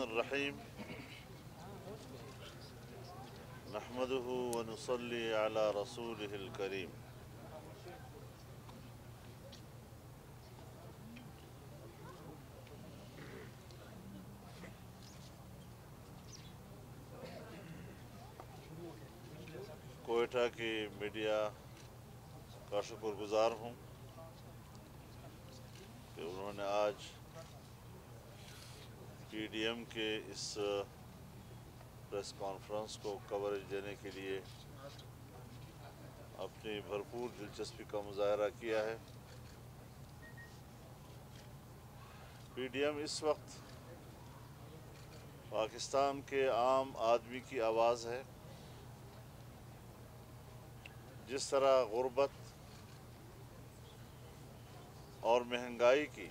الرحیم نحمده ونصلی علی رسولہ الکریم کوئٹہ کی میڈیا کا شکر گزار ہوں کہ انہوں نے آج پی ڈی ایم کے اس پریس کانفرنس کو کوریج دینے کے لیے اپنی بھرپور دلچسپی کا مظاہرہ کیا ہے۔ پی ڈی ایم اس وقت پاکستان کے عام آدمی کی آواز ہے۔ جس طرح غربت اور مہنگائی کی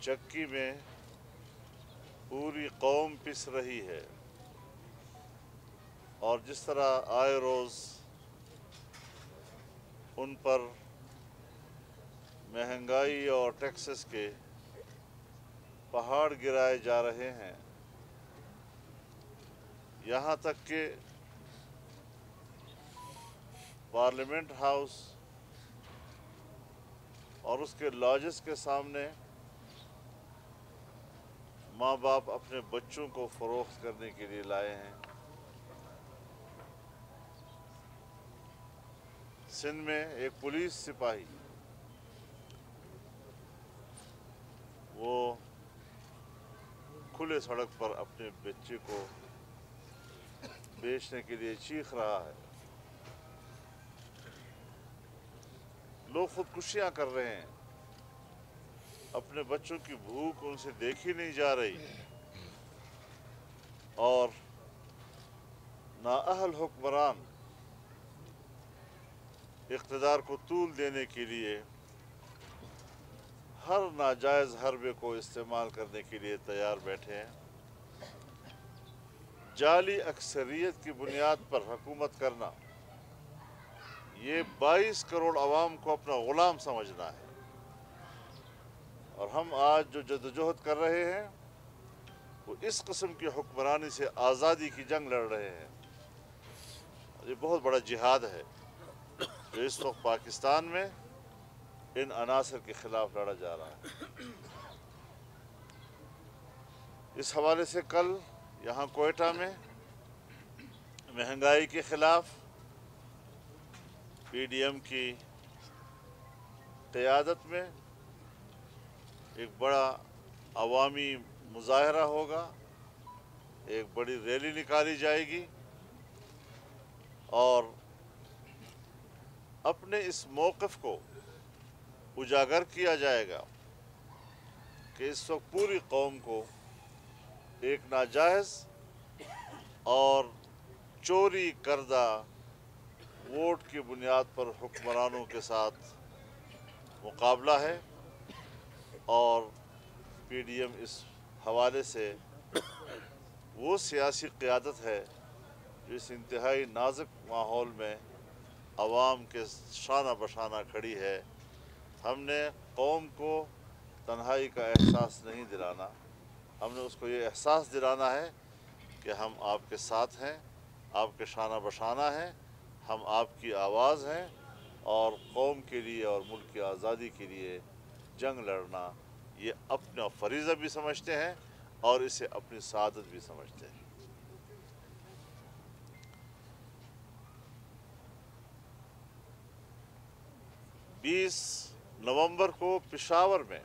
چکی میں پوری قوم پس رہی ہے اور جس طرح آئے روز ان پر مہنگائی اور ٹیکسز کے پہاڑ گرائے جا رہے ہیں، یہاں تک کہ پارلیمنٹ ہاؤس اور اس کے لاجز کے سامنے ماں باپ اپنے بچوں کو فروخت کرنے کے لیے لائے ہیں۔ سندھ میں ایک پولیس سپاہی وہ کھلے سڑک پر اپنے بچے کو بیچنے کے لیے چیخ رہا ہے۔ لوگ خودکشیاں کر رہے ہیں، اپنے بچوں کی بھوک ان سے دیکھی نہیں جا رہی اور نااہل حکمران اقتدار کو طول دینے کے لیے ہر ناجائز حربے کو استعمال کرنے کے لیے تیار بیٹھے ہیں۔ جعلی اکثریت کی بنیاد پر حکومت کرنا، یہ 22 کروڑ عوام کو اپنا غلام سمجھنا ہے، اور ہم آج جو جدوجہد کر رہے ہیں وہ اس قسم کی حکمرانی سے آزادی کی جنگ لڑ رہے ہیں۔ یہ بہت بڑا جہاد ہے جو اس وقت پاکستان میں ان عناصر کے خلاف لڑا جا رہا ہے۔ اس حوالے سے کل یہاں کوئٹہ میں مہنگائی کے خلاف پی ڈی ایم کی قیادت میں ایک بڑا عوامی مظاہرہ ہوگا، ایک بڑی ریلی نکالی جائے گی اور اپنے اس موقف کو اجاگر کیا جائے گا کہ اس وقت پوری قوم کو ایک ناجائز اور چوری کردہ ووٹ کی بنیاد پر حکمرانوں کے ساتھ مقابلہ ہے، اور پی ڈی ایم اس حوالے سے وہ سیاسی قیادت ہے جو اس انتہائی نازک ماحول میں عوام کے شانہ بشانہ کھڑی ہے۔ ہم نے قوم کو تنہائی کا احساس نہیں دلانا، ہم نے اس کو یہ احساس دلانا ہے کہ ہم آپ کے ساتھ ہیں، آپ کے شانہ بشانہ ہیں، ہم آپ کی آواز ہیں، اور قوم کے لیے اور ملک کی آزادی کے لیے جنگ لڑنا یہ اپنا فریضہ بھی سمجھتے ہیں اور اسے اپنی سعادت بھی سمجھتے ہیں۔ 20 نومبر کو پشاور میں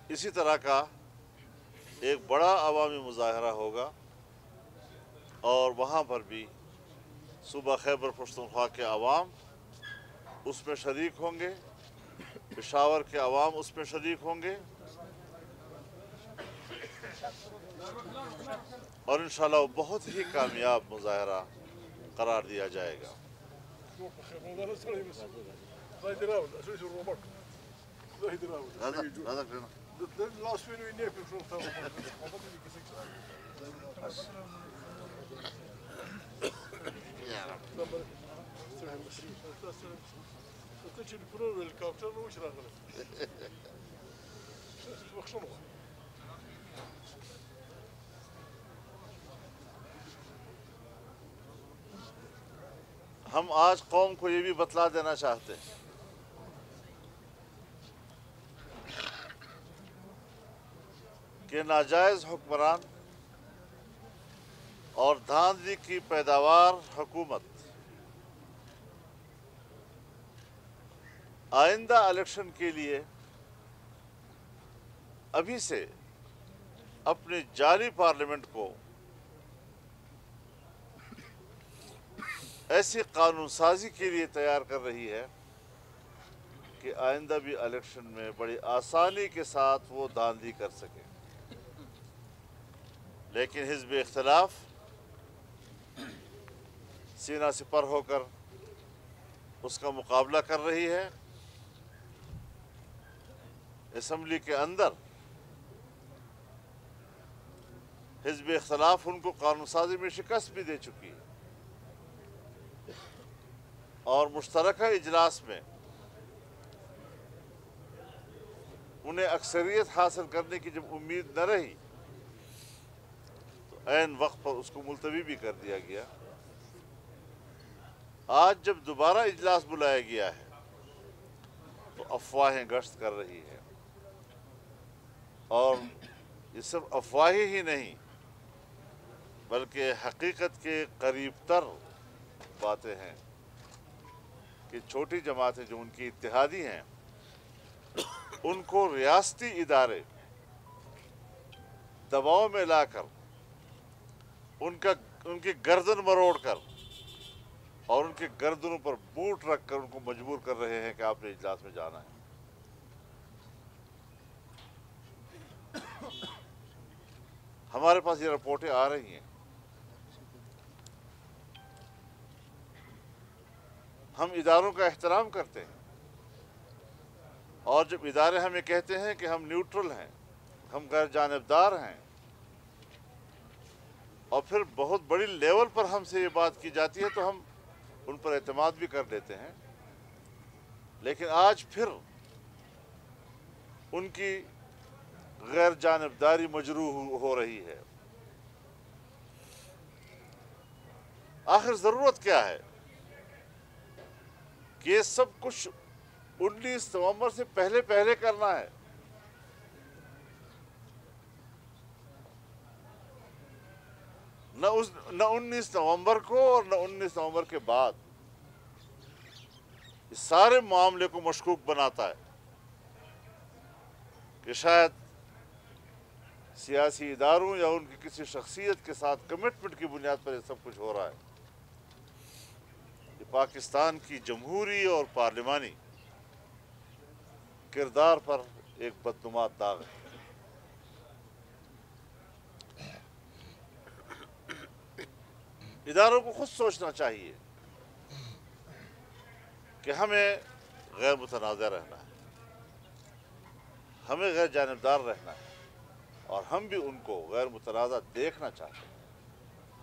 اسی طرح کا ایک بڑا عوامی مظاہرہ ہوگا، اور وہاں پر بھی صوبہ خیبر پختونخوا کے عوام اس میں شریک ہوں گے، پشاور کے عوام اس میں شریک ہوں گے، اور انشاءاللہ وہ بہت ہی کامیاب مظاہرہ قرار دیا جائے گا۔ ہم آج قوم کو یہ بھی بتلا دینا چاہتے ہیں کہ ناجائز حکمران اور دھاندلی کی پیداوار حکومت آئندہ الیکشن کے لیے ابھی سے اپنی جعلی پارلیمنٹ کو ایسی قانون سازی کے لیے تیار کر رہی ہے کہ آئندہ بھی الیکشن میں بڑی آسانی کے ساتھ وہ دھاندلی کر سکے. لیکن حزب اختلاف سینہ سپر ہو کر اس کا مقابلہ کر رہی ہے. اسمبلی کے اندر حزب اختلاف ان کو قانون سازی میں شکست بھی دے چکی ہے اور مشترکہ اجلاس میں انہیں اکثریت حاصل کرنے کی جب امید نہ رہی تو عین وقت پر اس کو ملتوی بھی کر دیا گیا. آج جب دوبارہ اجلاس بلایا گیا ہے تو افواہیں گشت کر رہی ہے اور یہ صرف افواہیں ہی نہیں بلکہ حقیقت کے قریب تر باتیں ہیں کہ چھوٹی جماعتیں جو ان کی اتحادی ہیں ان کو ریاستی ادارے دباؤ میں لا کر ان کی گردن مروڑ کر اور ان کے گردنوں پر بوٹ رکھ کر ان کو مجبور کر رہے ہیں کہ آپ نے اجلاس میں جانا ہے. ہمارے پاس یہ رپورٹیں آ رہی ہیں. ہم اداروں کا احترام کرتے ہیں اور جب ادارے ہمیں کہتے ہیں کہ ہم نیوٹرل ہیں, ہم غیر جانبدار ہیں, اور پھر بہت بڑی لیول پر ہم سے یہ بات کی جاتی ہے تو ہم ان پر اعتماد بھی کر لیتے ہیں. لیکن آج پھر ان کی غیر جانبداری مجروح ہو رہی ہے. آخر ضرورت کیا ہے کہ یہ سب کچھ 19 نومبر سے پہلے کرنا ہے؟ نہ 19 نومبر کو اور نہ 19 نومبر کے بعد. اس سارے معاملے کو مشکوک بناتا ہے کہ شاید سیاسی اداروں یا ان کی کسی شخصیت کے ساتھ کمٹمنٹ کی بنیاد پر یہ سب کچھ ہو رہا ہے. یہ پاکستان کی جمہوری اور پارلیمانی کردار پر ایک بدنما داغ ہے. اداروں کو خود سوچنا چاہیے کہ ہمیں غیر متنازع رہنا ہے, ہمیں غیر جانبدار رہنا ہے, اور ہم بھی ان کو غیر متنازع دیکھنا چاہتے ہیں,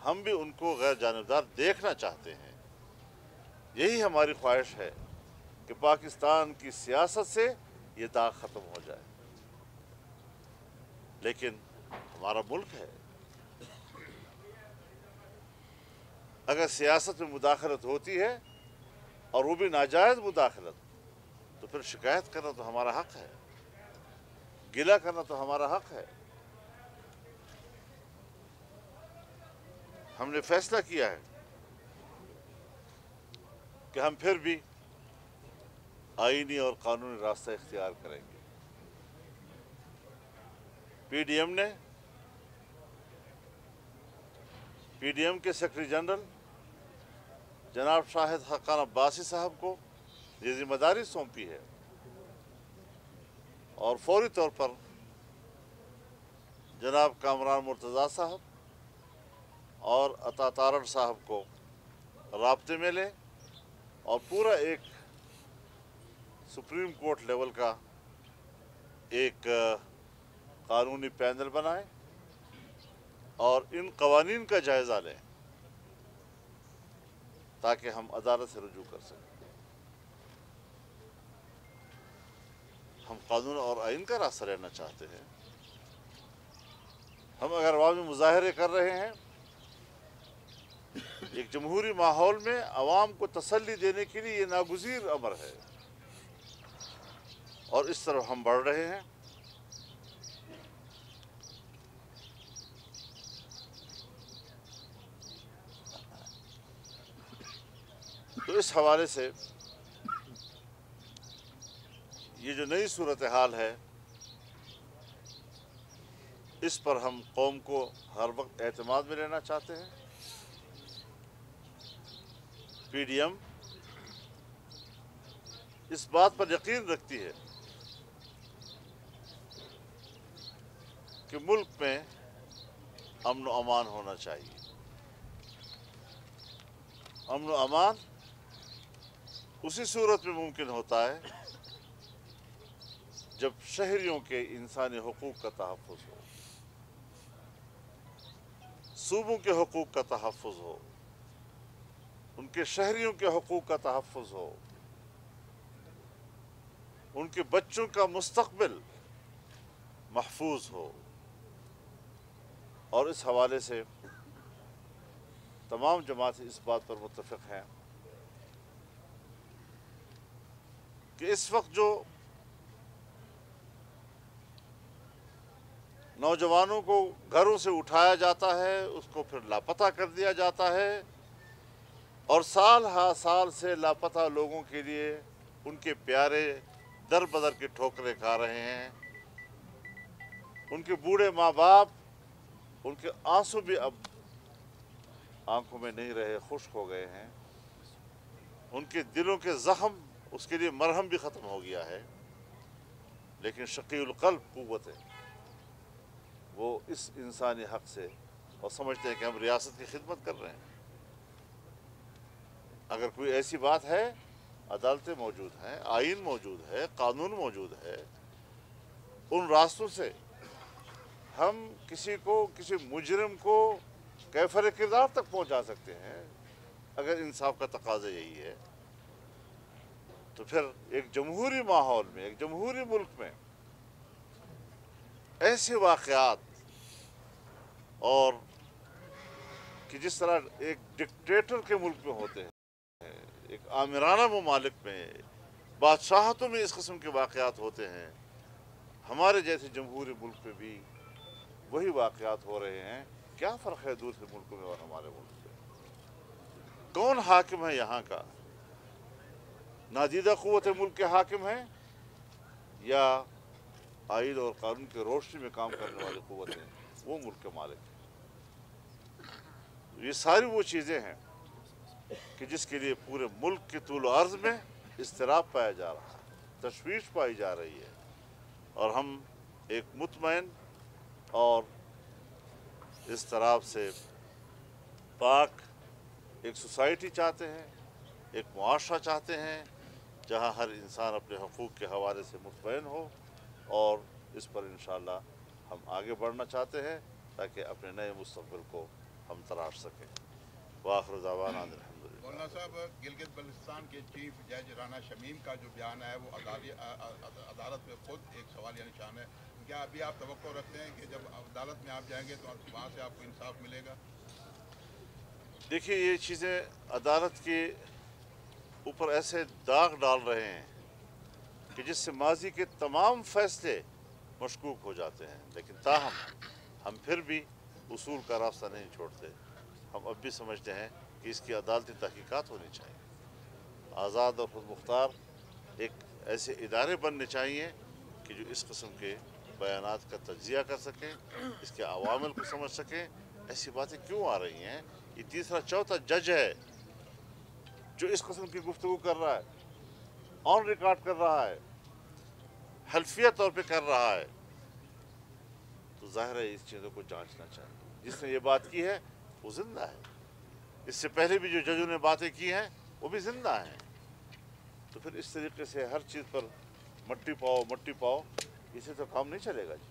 ہم بھی ان کو غیر جانبدار دیکھنا چاہتے ہیں. یہی ہماری خواہش ہے کہ پاکستان کی سیاست سے یہ داغ ختم ہو جائے. لیکن ہمارا ملک ہے, اگر سیاست میں مداخلت ہوتی ہے اور وہ بھی ناجائز مداخلت, تو پھر شکایت کرنا تو ہمارا حق ہے, گلہ کرنا تو ہمارا حق ہے. ہم نے فیصلہ کیا ہے کہ ہم پھر بھی آئینی اور قانونی راستہ اختیار کریں گے. پی ڈی ایم کے سیکرٹری جنرل جناب شاہد حقان عباسی صاحب کو یہ ذمہ داری سونپی ہے, اور فوری طور پر جناب کامران مرتضیٰ صاحب اور عطا تارڑ صاحب کو رابطے میں لیں اور پورا ایک سپریم کورٹ لیول کا ایک قانونی پینل بنائیں اور ان قوانین کا جائزہ لیں تاکہ ہم عدالت سے رجوع کر سکیں. ہم قانون اور آئین کا راستہ لینا چاہتے ہیں. ہم اگر عوامی مظاہرے کر رہے ہیں, ایک جمہوری ماحول میں عوام کو تسلی دینے کے لیے یہ ناگزیر امر ہے، اور اس طرف ہم بڑھ رہے ہیں۔ تو اس حوالے سے یہ جو نئی صورتحال ہے، اس پر ہم قوم کو ہر وقت اعتماد میں لینا چاہتے ہیں۔ پی ڈی ایم اس بات پر یقین رکھتی ہے کہ ملک میں امن و امان ہونا چاہیے۔ امن و امان اسی صورت میں ممکن ہوتا ہے جب شہریوں کے انسانی حقوق کا تحفظ ہو، صوبوں کے حقوق کا تحفظ ہو، ان کے شہریوں کے حقوق کا تحفظ ہو، ان کے بچوں کا مستقبل محفوظ ہو۔ اور اس حوالے سے تمام جماعتیں اس بات پر متفق ہیں کہ اس وقت جو نوجوانوں کو گھروں سے اٹھایا جاتا ہے، اس کو پھر لاپتہ کر دیا جاتا ہے، اور سال ہا سال سے لاپتہ لوگوں کے لیے ان کے پیارے در بدر کی ٹھوکریں کھا رہے ہیں۔ ان کے بوڑھے ماں باپ، ان کے آنسو بھی اب آنکھوں میں نہیں رہے، خشک ہو گئے ہیں۔ ان کے دلوں کے زخم، اس کے لیے مرہم بھی ختم ہو گیا ہے، لیکن شقی القلب قوت ہے، وہ اس انسانی حق سے اور سمجھتے ہیں کہ ہم ریاست کی خدمت کر رہے ہیں۔ اگر کوئی ایسی بات ہے، عدالتیں موجود ہیں، آئین موجود ہے، قانون موجود ہے، ان راستوں سے ہم کسی مجرم کو کیفر کردار تک پہنچا سکتے ہیں۔ اگر انصاف کا تقاضا یہی ہے تو پھر ایک جمہوری ماحول میں، ایک جمہوری ملک میں ایسے واقعات، اور کہ جس طرح ایک ڈکٹیٹر کے ملک میں ہوتے ہیں، ایک آمرانہ ممالک میں، بادشاہتوں میں اس قسم کے واقعات ہوتے ہیں، ہمارے جیسے جمہوری ملک میں بھی وہی واقعات ہو رہے ہیں۔ کیا فرق ہے دوسرے ملکوں میں اور ہمارے ملک میں؟ کون حاکم ہے یہاں کا؟ نادیدہ قوت ملک کے حاکم ہیں یا آئین اور قانون کے روشنی میں کام کرنے والی قوتیں، وہ ملک کے مالک ہیں؟ یہ ساری وہ چیزیں ہیں کہ جس کے لیے پورے ملک کے طول و عرض میں اضطراب پایا جا رہا ہے، تشویش پائی جا رہی ہے، اور ہم ایک مطمئن اور اضطراب سے پاک ایک سوسائٹی چاہتے ہیں، ایک معاشرہ چاہتے ہیں جہاں ہر انسان اپنے حقوق کے حوالے سے مطمئن ہو، اور اس پر انشاءاللہ ہم آگے بڑھنا چاہتے ہیں تاکہ اپنے نئے مستقبل کو ہم تراش سکیں۔ وآخر دعوانا ان الحمدللہ۔ مولانا صاحب، گلگت بلتستان کے چیف جج رانا شمیم کا جو بیان ہے وہ عدالت پہ خود ایک سوال یا نشان ہے۔ کیا ابھی آپ توقع رکھتے ہیں کہ جب عدالت میں آپ جائیں گے تو وہاں سے آپ کو انصاف ملے گا؟ دیکھیے، یہ چیزیں عدالت کے اوپر ایسے داغ ڈال رہے ہیں کہ جس سے ماضی کے تمام فیصلے مشکوک ہو جاتے ہیں، لیکن تاہم ہم پھر بھی اصول کا راستہ نہیں چھوڑتے۔ ہم اب بھی سمجھتے ہیں کہ اس کی عدالتی تحقیقات ہونی چاہیے، آزاد اور خود مختار ایک ایسے ادارے بننے چاہیے کہ جو اس قسم کے بیانات کا تجزیہ کر سکیں، اس کے عوامل کو سمجھ سکیں۔ ایسی باتیں کیوں آ رہی ہیں؟ یہ تیسرا چوتھا جج ہے جو اس قسم کی گفتگو کر رہا ہے، آن ریکارڈ کر رہا ہے، حلفیہ طور پہ کر رہا ہے، تو ظاہر ہے اس چیزوں کو جانچنا چاہیے۔ جس نے یہ بات کی ہے وہ زندہ ہے، اس سے پہلے بھی جو ججوں نے باتیں کی ہیں وہ بھی زندہ ہیں۔ تو پھر اس طریقے سے ہر چیز پر مٹی پاؤ، اسے تو کام نہیں چلے گا جی۔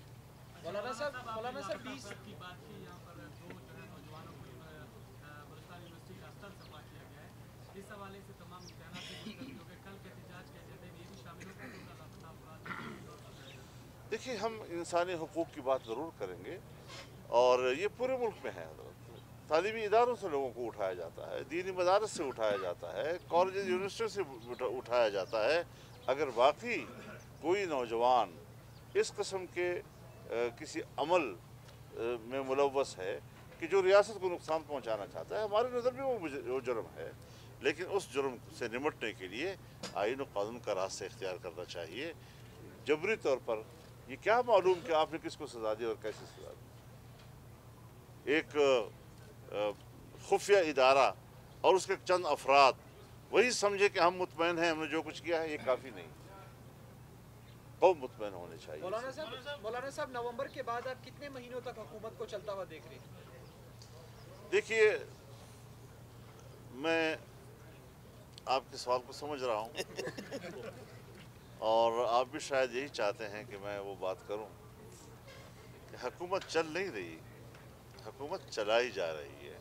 مولانا صاحب 20 کی بات کی، یہاں پر دو جو ہے نوجوانوں کو بلوچستان یونیورسٹی کا اسٹل سفا کیا گیا ہے، اس حوالے سے تمام امتحانات سے گفتگو کہ کل کے احتجاج کے ایجنڈے میں یہ بھی شامل ہوگا کہ لاپتہ افراد۔ دیکھیے، ہم انسانی حقوق کی بات ضرور کریں گے، اور یہ پورے ملک میں ہے حضرت، तालीमी इदारों से लोगों को उठाया जाता है, दीनी मदारस से उठाया जाता है, कॉलेज यूनिवर्सिटियों से उठाया जाता है। अगर वाकई कोई नौजवान इस किस्म के किसी अमल में मुलव्वस है कि जो रियासत को नुकसान पहुंचाना चाहता है, हमारी नज़र में वो जुर्म है, लेकिन उस जुर्म से निमटने के लिए आईन और कानून का रास्ता इख्तियार करना चाहिए। जबरी तौर पर ये क्या मालूम कि आपने किसको सजा दी और कैसे सजा दी। एक खुफिया इदारा और उसके चंद अफराद वही समझे कि हम मुतमईन हैं, हमने जो कुछ किया है ये काफ़ी नहीं, कौम मुतमईन होने चाहिए। मौलाना साहब नवंबर के बाद आप कितने महीनों तक हुकूमत को चलता हुआ देख रहे हैं? देखिए, मैं आपके सवाल को समझ रहा हूँ और आप भी शायद यही चाहते हैं कि मैं वो बात करूँ कि हुकूमत चल नहीं रही, हुकूमत चलाई जा रही है।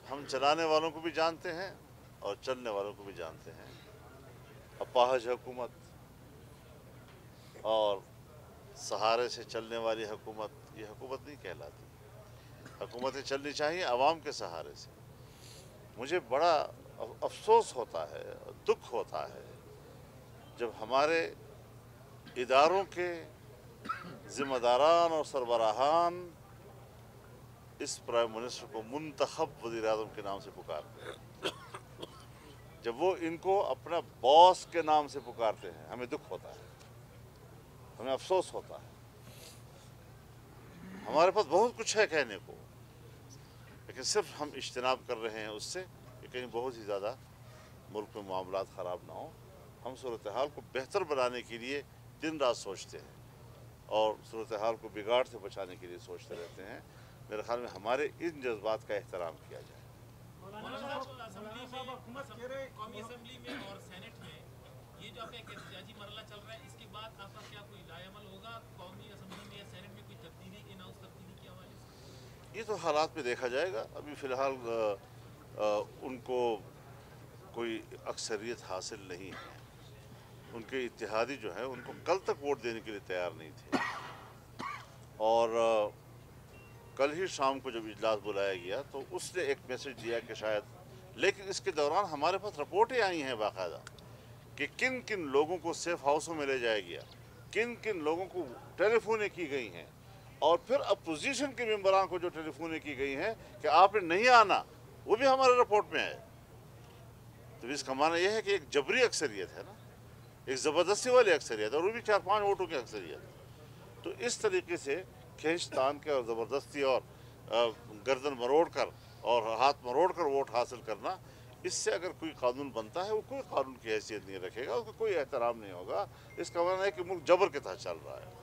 हम चलाने वालों को भी जानते हैं और चलने वालों को भी जानते हैं। अपाहज हुकूमत और सहारे से चलने वाली हुकूमत ये हुकूमत नहीं कहलाती। हुकूमतें चलनी चाहिए आवाम के सहारे से। मुझे बड़ा अफसोस होता है, दुख होता है जब हमारे इदारों के ज़िम्मेदारान और सरबराहान इस प्राइम मिनिस्टर को मुंतखब वज़ीर-ए-आज़म के नाम से पुकारते हैं, जब वो इनको अपना बॉस के नाम से पुकारते हैं, हमें दुख होता है, हमें अफसोस होता है। हमारे पास बहुत कुछ है कहने को, लेकिन सिर्फ हम इज्तिनाब कर रहे हैं उससे कि कहीं बहुत ही ज़्यादा मुल्क में मामलात ख़राब ना हो। हम सूरत हाल को बेहतर बनाने के लिए दिन रात सोचते हैं और सूरत हाल को बिगाड़ से बचाने के लिए सोचते रहते हैं। मेरे ख्याल में हमारे इन जज्बात का एहतराम किया जाए। कौमी असेंबली में और सेनेट में ये जो आपका एहतजाजी मरहला चल रहा है, इसके बाद आपका क्या कोई राय अमल होगा कौमी असेंबली में या सेनेट में, कोई तब्दीली के हवाले से? ये तो हालात में देखा जाएगा। अभी फ़िलहाल उनको कोई अक्सरियत हासिल नहीं है। उनके इत्तेहादी जो हैं उनको कल तक वोट देने के लिए तैयार नहीं थे और कल ही शाम को जब इजलास बुलाया गया तो उसने एक मैसेज दिया कि शायद, लेकिन इसके दौरान हमारे पास रिपोर्टें आई हैं बाकायदा कि किन किन लोगों को सेफ हाउसों में ले जाया गया, किन किन लोगों को टेलीफोनें की गई हैं और फिर अपोजिशन के मेंबरान को जो टेलीफोनें की गई हैं कि आपने नहीं आना, वो भी हमारे रिपोर्ट में है। तो इसका माना यह है कि एक जबरी अक्सरियत है ना, एक ज़बरदस्ती वाली अक्सरियत और वो भी 4-5 वोटों की अक्सरियत। तो इस तरीके से खींचतान के और ज़बरदस्ती और गर्दन मरोड़ कर और हाथ मरोड़ कर वोट हासिल करना, इससे अगर कोई कानून बनता है वो कोई कानून की हैसियत नहीं रखेगा, उसका कोई एहतराम नहीं होगा। इसका माना है कि मुल्क जबर के तहत चल रहा है।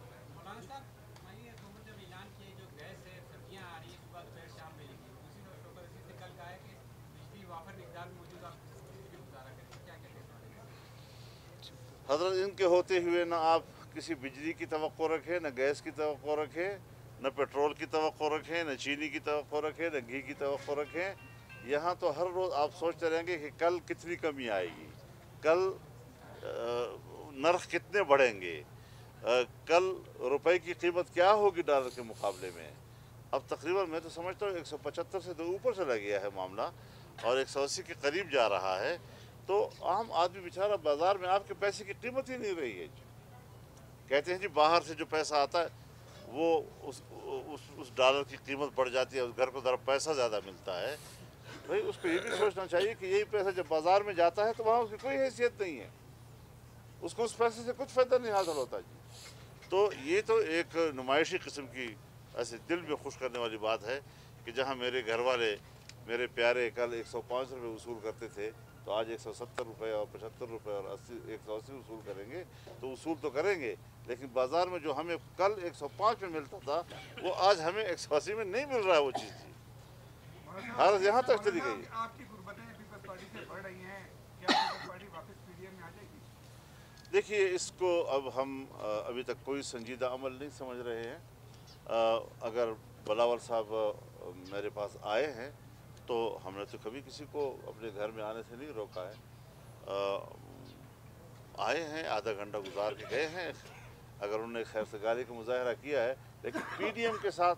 हज़रत इनके होते हुए ना आप किसी बिजली की तवक्को रखें, न गैस की तवक्को रखें, न पेट्रोल की तवक्को रखें, न चीनी की तवक्को रखें, न घी की तवक्को रखें। यहाँ तो हर रोज़ आप सोचते रहेंगे कि कल कितनी कमी आएगी, कल नर्ख कितने बढ़ेंगे, कल रुपए की कीमत क्या होगी डॉलर के मुकाबले में। अब तकरीबन मैं तो समझता हूँ 175 से तो ऊपर चला गया है मामला और 180 के करीब जा रहा है। तो आम आदमी बेचारा बाज़ार में आपके पैसे की कीमत ही नहीं रही है। कहते हैं जी बाहर से जो पैसा आता है वो उस डॉलर की कीमत बढ़ जाती है, उस घर को ज़रा पैसा ज़्यादा मिलता है। भाई उसको ये भी सोचना चाहिए कि यही पैसा जब बाज़ार में जाता है तो वहाँ उसकी कोई हैसियत नहीं है, उसको उस पैसे से कुछ फ़ायदा नहीं हासिल होता जी। तो ये तो एक नुमाइशी किस्म की ऐसे दिल में खुश करने वाली बात है कि जहाँ मेरे घर वाले मेरे प्यारे कल 105 रुपये वसूल करते थे तो आज 170 रुपये और 75 रुपये और 180 वसूल करेंगे। तो वसूल तो करेंगे, लेकिन बाज़ार में जो हमें कल 105 में मिलता था वो आज हमें 180 में नहीं मिल रहा है वो चीज़ जी। हालत यहाँ तक चली गई। देखिए, इसको अब हम अभी तक कोई संजीदा अमल नहीं समझ रहे हैं। अगर बिलावल साहब मेरे पास आए हैं तो हमने तो कभी किसी को अपने घर में आने से नहीं रोका है। आए हैं, आधा घंटा गुजार के गए हैं। अगर उन्होंने खैर सगारी का मुजाहरा किया है, लेकिन पीडीएम के साथ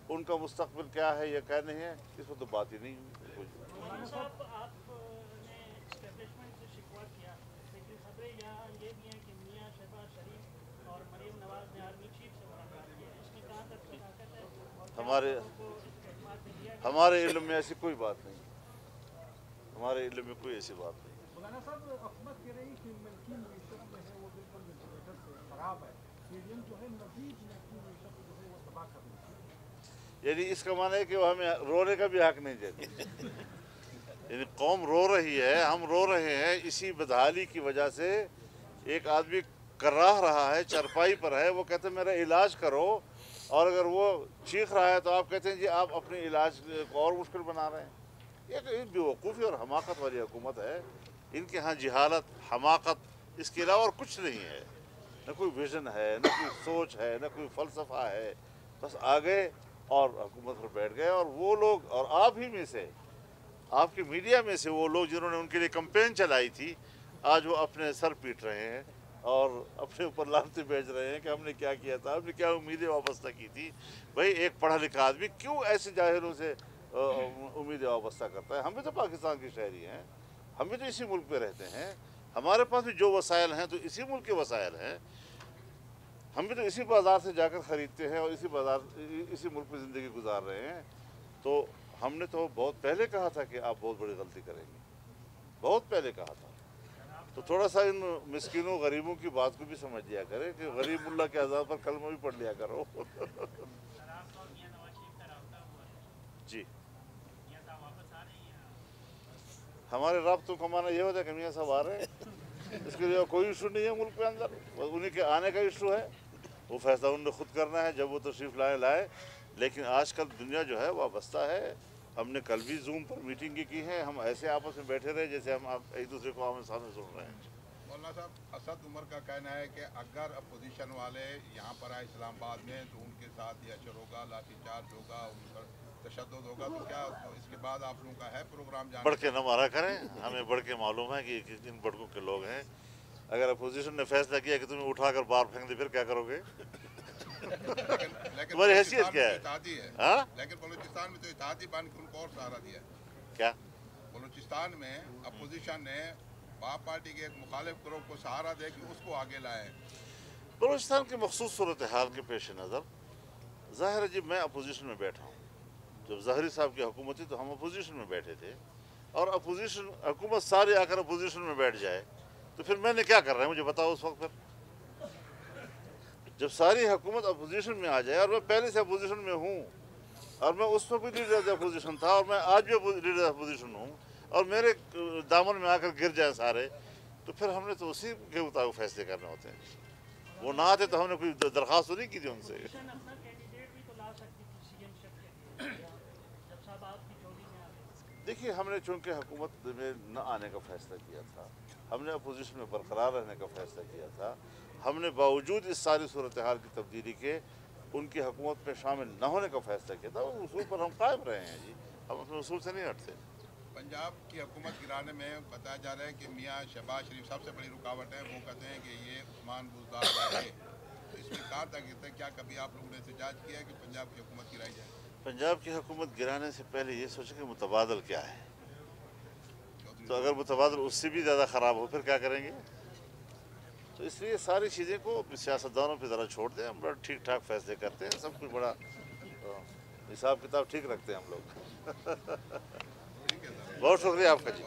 उनका मुस्तकबिल क्या है या क्या नहीं है, इस पर तो बात ही नहीं हुई। मौलाना साहब, आपने एस्टेब्लिशमेंट से शिकवा किया, लेकिन खबरें यहाँ ये भी हैं कि मियाँ शहबाज शरीफ और मरीम नवाज ने आर्मी चीफ से मुलाकात की है। इसमें कहाँ तक सदाकत है और हमारे इल्म में ऐसी कोई बात नहीं, हमारे इल्म में कोई ऐसी बात नहीं। मौलाना साहब, हुकूमत कह रही कि मिल्की मईशत जो है वो बिल्कुल वेंटिलेटर से खराब है, सीरियम जो है मजीद मिल्की मईशत जो है वो तबाह कर रही है। यानी इसका माना है कि वो हमें रोने का भी हक नहीं देती। यानी कौम रो रही है, हम रो रहे हैं, इसी बदहाली की वजह से एक आदमी कराह रहा है, चरपाई पर है, वो कहते हैं मेरा इलाज करो, और अगर वो चीख रहा है तो आप कहते हैं जी आप अपने इलाज को और मुश्किल बना रहे हैं। ये तो बेवकूफ़ी और हमाकत वाली हुकूमत है। इनके यहाँ जहालत, हमाकत, इसके अलावा और कुछ नहीं है। न कोई विज़न है, न कोई सोच है, न कोई फ़लसफ़ा है। बस आ गए और हुकूमत पर बैठ गए। और वो लोग, और आप ही में से, आपकी मीडिया में से वो लोग जिन्होंने उनके लिए कैंपेन चलाई थी, आज वो अपने सर पीट रहे हैं और अपने ऊपर लानतें भेज रहे हैं कि हमने क्या किया था, हमने क्या उम्मीदें वाबस्ता की थी। भाई एक पढ़ा लिखा आदमी क्यों ऐसे जाहिरों से उम्मीदें वाबस्ता करता है? हम भी तो पाकिस्तान के शहरी हैं, हम भी तो इसी मुल्क पे रहते हैं, हमारे पास भी जो वसाइल हैं तो इसी मुल्क के वसाइल हैं। हम भी तो इसी बाज़ार से जाकर ख़रीदते हैं और इसी मुल्क में ज़िंदगी गुजार रहे हैं। तो हमने तो बहुत पहले कहा था कि आप बहुत बड़ी गलती करेंगे, बहुत पहले कहा था। तो थोड़ा सा इन मिस्किनों गरीबों की बात को भी समझ लिया करें कि गरीब मुल्ला के आज़ाद पर कलमा भी पढ़ लिया करो। जी, हमारे राब्तों का माना ये होता है कि मियाँ साहब आ रहे हैं, इसके लिए कोई इशू नहीं है मुल्क के अंदर, उन्हीं के आने का इशू है। वो फैसला उन्होंने खुद करना है, जब वो तशरीफ़ लाए। लेकिन आजकल दुनिया जो है वाबस्ता है। हमने कल भी जूम पर मीटिंग की है, हम ऐसे आपस में बैठे रहे जैसे हम आप एक दूसरे को आमने सामने सुन रहे हैं। मौलाना साहब, असद उमर का कहना है कि अगर अपोजिशन वाले यहाँ पर आए इस्लामाबाद में तो उनके साथ ये असर होगा, लाठीचार्ज होगा, उन पर तशद्दुद होगा। तो क्या तो इसके बाद आप लोगों का है प्रोग्राम जाने? बढ़ के न मारा करें, हमें बढ़ के मालूम है कि इन बड़कों के लोग हैं। अगर अपोजिशन ने फैसला किया कि तुम्हें उठाकर बाहर फेंक दे, फिर क्या करोगे? लेकिन तुम्हारी हैसियत क्या है? हाँ? लेकिन बलूचिस्तान में तो इत्तेहादी बन के उनको और सहारा दिया। क्या बलूचिस्तान में अपोजिशन ने बाप पार्टी के एक मुखालिफ ग्रुप को सहारा दे के उसको आगे लाए। बलूचिस्तान की मखसूस सूरत हाल के पेश नज़र ज़ाहिर है जी, मैं अपोजिशन में बैठा हूँ। जब ज़ाहिरी साहब की हुकूमत थी तो हम अपोजिशन में बैठे थे, और अपोजिशन हुकूमत सारी आकर अपोजिशन में बैठ जाए तो फिर मैंने क्या कर रहा है मुझे बताओ उस वक्त। फिर जब सारी हुकूमत अपोजिशन में आ जाए और मैं पहले से अपोजिशन में हूँ, और मैं उस वक्त भी लीडर अपोजिशन था और मैं आज भी लीडर अपोजिशन हूँ, और मेरे दामन में आकर गिर जाए सारे, तो फिर हमने तो उसी के मुताबिक फैसले करने होते हैं। वो ना आते तो हमने कोई दरख्वास्त नहीं की थी उनसे। देखिए, हमने चूँकि हुकूमत में न आने का फ़ैसला किया था, हमने अपोजिशन में बरकरार रहने का फ़ैसला किया था, हमने बावजूद इस सारी सूरत हाल की तब्दीली के उनकी हुकूमत में शामिल न होने का फ़ैसला किया था। उस उसूल पर हम कायम रहे हैं जी, हम अपने उसूल से नहीं हटते। पंजाब की हुकूमत गिराने में बताया जा रहा है कि मियाँ शहबाज शरीफ सबसे बड़ी रुकावट है। वो कहते हैं कि ये उस्मान बुज़दार है, तो इसमें कहा था कि क्या कभी आप लोगों ने एहतजाज किया है कि पंजाब की हुकूमत गिराई जाए? पंजाब की हुकूमत गिराने से पहले ये सोचें कि मुतबादल क्या है, तो अगर मुतबादल उससे भी ज़्यादा ख़राब हो फिर क्या करेंगे? तो इसलिए सारी चीज़ें को सियासतदानों पे ज़रा छोड़ दें, हम बड़ा ठीक ठाक फैसले करते हैं, सब कुछ बड़ा हिसाब किताब ठीक रखते हैं हम लोग। बहुत शुक्रिया आपका जी।